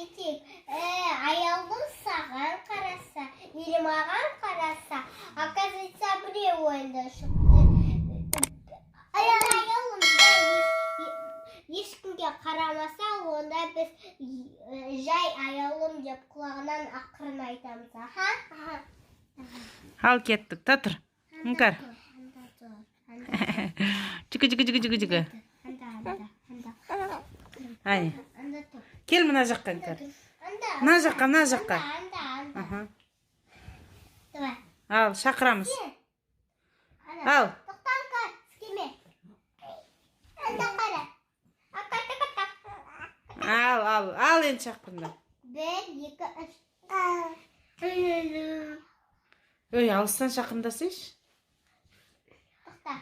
кетейік. Аялым саған қараса, или маған қараса, оказывается, біреу ойында шықты. Аялым ешкімге қарамаса, онда біз жай аялым деп құлағынан ақырын айтамыз. Ал кеттік, та тұр. Іңкәр. Жүгі. Ай. Кел мына жаққа, Іңкәр. Мына жаққа. Ал, шақырамыз. Ал. Тоқтаңқа, істеме. Қара. Ал енді шақырында. 1, 2, 3. Өй, алыстан шақырындасайш. Тоқта.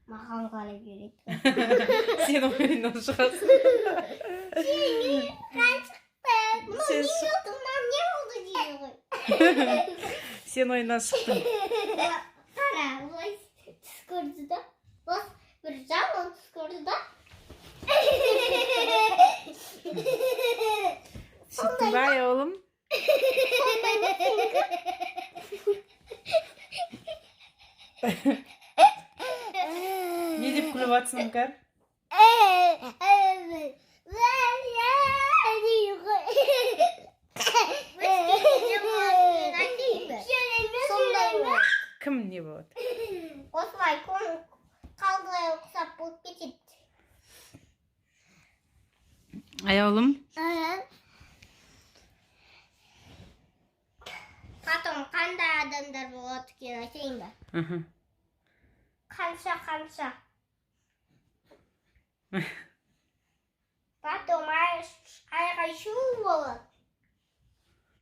Маған қарай береді. Сен ойыннан шығасың. Сен не oldu дейді ғой. Сен ойыннан шықтың. Қара, олай түс көрді да. Бір жаман түс көрді да. Сөйттің ба, оғлым? Не деп күліп атсың, Іңкәр? Кім не болады? Осылай қалдылай ұқсап болып кетеді. Ай, оғлым? Потом қандай адамдар болады екен айтайын ба? Қанша. Потом айғай-шу болады.